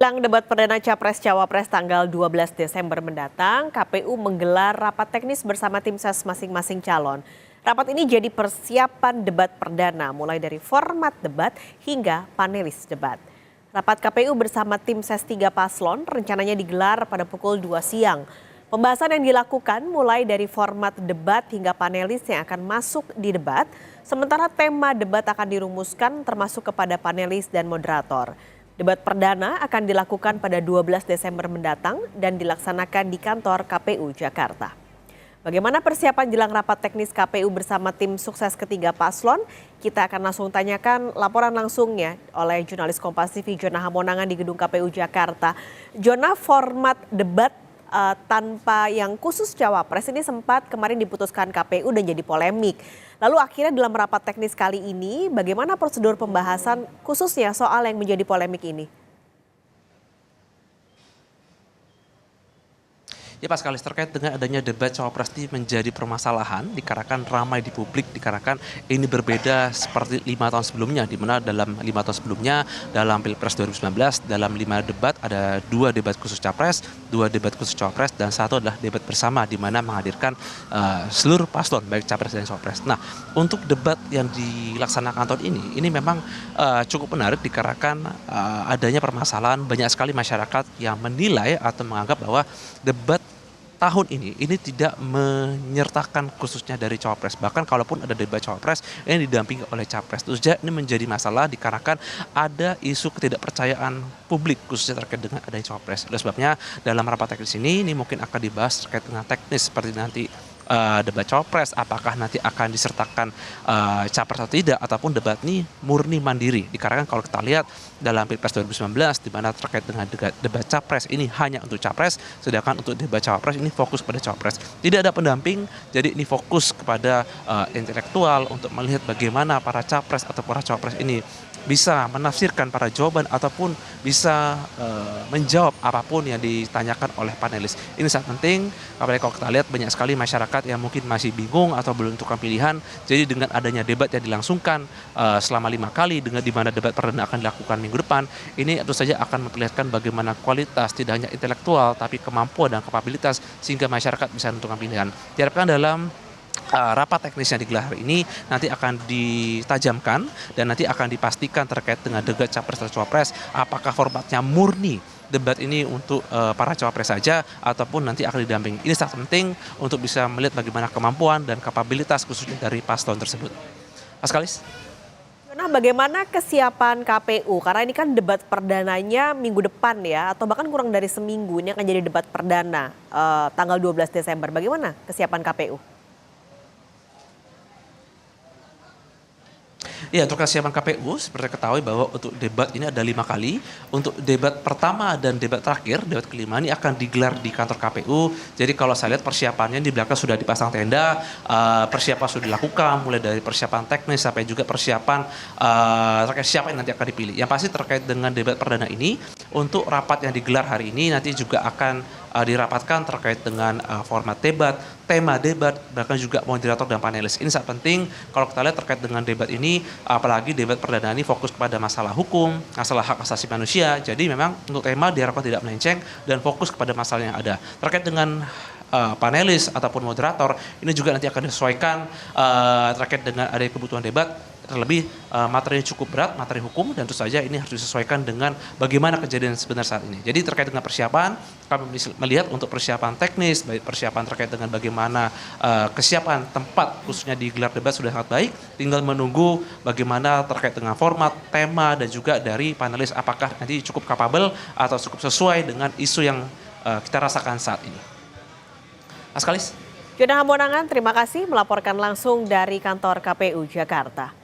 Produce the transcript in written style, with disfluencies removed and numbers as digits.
Jelang debat perdana Capres-Cawapres tanggal 12 Desember mendatang, KPU menggelar rapat teknis bersama tim ses masing-masing calon. Rapat ini jadi persiapan debat perdana mulai dari format debat hingga panelis debat. Rapat KPU bersama tim ses 3 paslon rencananya digelar pada pukul 2 siang. Pembahasan yang dilakukan mulai dari format debat hingga panelis yang akan masuk di debat, sementara tema debat akan dirumuskan termasuk kepada panelis dan moderator. Debat perdana akan dilakukan pada 12 Desember mendatang dan dilaksanakan di kantor KPU Jakarta. Bagaimana persiapan jelang rapat teknis KPU bersama tim sukses ketiga paslon? Kita akan langsung tanyakan laporan langsungnya oleh jurnalis Kompas TV Jona Hamonangan di gedung KPU Jakarta. Jona, format debat tanpa yang khusus Cawapres ini sempat kemarin diputuskan KPU dan jadi polemik. Lalu akhirnya dalam rapat teknis kali ini bagaimana prosedur pembahasan khususnya soal yang menjadi polemik ini? Ya Pak Skalis, terkait dengan adanya debat Cawapres ini menjadi permasalahan, dikarenakan ramai di publik, dikarenakan ini berbeda seperti 5 tahun sebelumnya, di mana dalam 5 tahun sebelumnya, dalam Pilpres 2019, dalam 5 debat ada 2 debat khusus Capres, 2 debat khusus Cawapres, dan 1 adalah debat bersama, di mana menghadirkan seluruh paslon, baik Capres dan Cawapres. Nah, untuk debat yang dilaksanakan tahun ini memang cukup menarik, dikarenakan adanya permasalahan banyak sekali masyarakat yang menilai atau menganggap bahwa debat tahun ini tidak menyertakan khususnya dari Cawapres. Bahkan kalaupun ada debat Cawapres, ini didampingi oleh Capres. Terus ini menjadi masalah dikarenakan ada isu ketidakpercayaan publik khususnya terkait dengan adanya Cawapres. Oleh sebabnya dalam rapat teknis ini mungkin akan dibahas terkait dengan teknis seperti nanti debat Cawapres, apakah nanti akan disertakan Capres atau tidak, ataupun debat ini murni mandiri. Dikarenakan kalau kita lihat dalam Pilpres 2019 di mana terkait dengan debat Capres ini hanya untuk Capres, sedangkan untuk debat Cawapres ini fokus pada Cawapres. Tidak ada pendamping, jadi ini fokus kepada intelektual untuk melihat bagaimana para Capres atau para Cawapres ini bisa menafsirkan para jawaban ataupun bisa menjawab apapun yang ditanyakan oleh panelis. Ini sangat penting, apalagi kalau kita lihat banyak sekali masyarakat yang mungkin masih bingung atau belum menentukan pilihan. Jadi dengan adanya debat yang dilangsungkan selama 5 kali, dengan di mana debat perdana akan dilakukan minggu depan, ini tentu saja akan memperlihatkan bagaimana kualitas tidak hanya intelektual tapi kemampuan dan kapabilitas sehingga masyarakat bisa menentukan pilihan. Diharapkan dalam rapat teknis yang digelar hari ini nanti akan ditajamkan dan nanti akan dipastikan terkait dengan debat Capres atau Cawapres, apakah formatnya murni debat ini untuk para Cawapres saja ataupun nanti akan didampingi. Ini sangat penting untuk bisa melihat bagaimana kemampuan dan kapabilitas khususnya dari paslon tersebut. Mas Kalis? Nah, bagaimana kesiapan KPU? Karena ini kan debat perdananya minggu depan ya, atau bahkan kurang dari seminggu ini akan jadi debat perdana tanggal 12 Desember. Bagaimana kesiapan KPU? Ya, untuk kesiapan KPU, seperti ketahui bahwa untuk debat ini ada 5 kali. Untuk debat pertama dan debat terakhir, debat kelima ini akan digelar di kantor KPU. Jadi kalau saya lihat persiapannya di belakang sudah dipasang tenda, persiapan sudah dilakukan, mulai dari persiapan teknis sampai juga persiapan terkait siapa yang nanti akan dipilih. Yang pasti terkait dengan debat perdana ini, untuk rapat yang digelar hari ini nanti juga akan dirapatkan terkait dengan format debat, tema debat, bahkan juga moderator dan panelis. Ini sangat penting kalau kita lihat terkait dengan debat ini, apalagi debat perdana ini fokus kepada masalah hukum, masalah hak asasi manusia. Jadi memang untuk tema diharapkan tidak melenceng dan fokus kepada masalah yang ada. Terkait dengan panelis ataupun moderator, ini juga nanti akan disesuaikan terkait dengan adanya kebutuhan debat. Terlebih materinya cukup berat, materi hukum, dan tentu saja ini harus disesuaikan dengan bagaimana kejadian sebenarnya saat ini. Jadi terkait dengan persiapan, kami melihat untuk persiapan teknis, baik persiapan terkait dengan bagaimana kesiapan tempat khususnya digelar debat sudah sangat baik. Tinggal menunggu bagaimana terkait dengan format, tema, dan juga dari panelis apakah nanti cukup kapabel atau cukup sesuai dengan isu yang kita rasakan saat ini. Mas Kalis? Jona Hamonangan, terima kasih melaporkan langsung dari kantor KPU Jakarta.